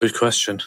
Good question.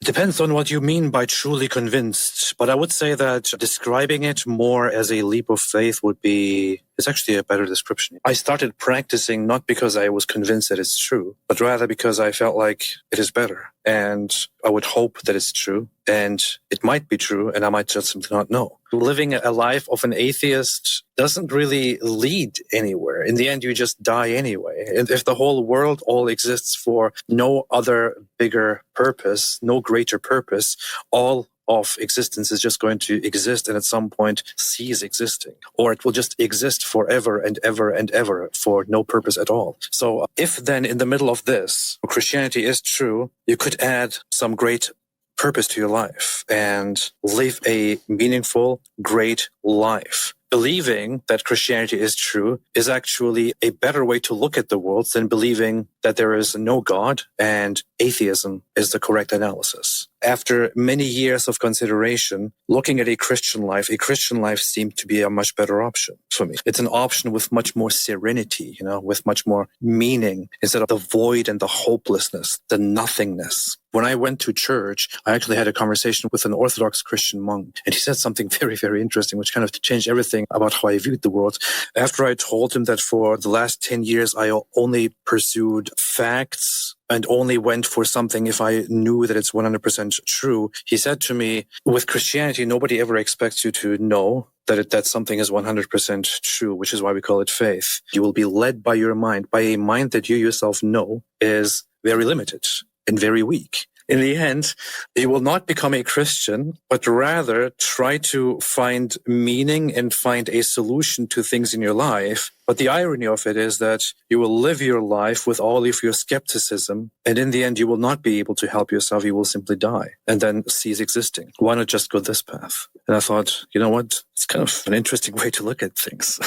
It depends on what you mean by truly convinced, but I would say that describing it more as a leap of faith is actually a better description. I started practicing not because I was convinced that it's true, but rather because I felt like it is better. And I would hope that it's true, and it might be true, and I might just simply not know. Living a life of an atheist doesn't really lead anywhere. In the end, you just die anyway. And if the whole world all exists for no other bigger purpose, no greater purpose, all of existence is just going to exist and at some point cease existing, or it will just exist forever and ever and ever for no purpose at all. So if then in the middle of this, Christianity is true, you could add some great purpose to your life and live a meaningful, great life. Believing that Christianity is true is actually a better way to look at the world than believing that there is no God and atheism is the correct analysis. After many years of consideration, looking at a Christian life seemed to be a much better option for me. It's an option with much more serenity, with much more meaning instead of the void and the hopelessness, the nothingness. When I went to church, I actually had a conversation with an Orthodox Christian monk, and he said something very, very interesting, which kind of changed everything about how I viewed the world. After I told him that for the last 10 years, I only pursued facts and only went for something if I knew that it's 100% true, he said to me, with Christianity, nobody ever expects you to know that something is 100% true, which is why we call it faith. You will be led by your mind, by a mind that you yourself know is very limited and very weak. In the end, you will not become a Christian, but rather try to find meaning and find a solution to things in your life. But the irony of it is that you will live your life with all of your skepticism, and in the end, you will not be able to help yourself. You will simply die and then cease existing. Why not just go this path? And I thought, you know what? It's kind of an interesting way to look at things.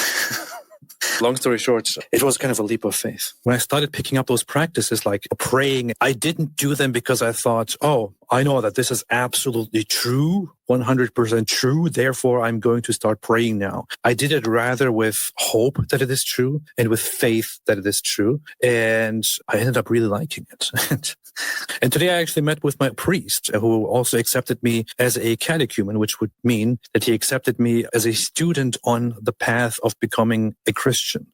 Long story short, it was kind of a leap of faith. When I started picking up those practices like praying, I didn't do them because I thought, oh, I know that this is absolutely true, 100% true, therefore I'm going to start praying now. I did it rather with hope that it is true and with faith that it is true, and I ended up really liking it. And today I actually met with my priest, who also accepted me as a catechumen, which would mean that he accepted me as a student on the path of becoming a Christian.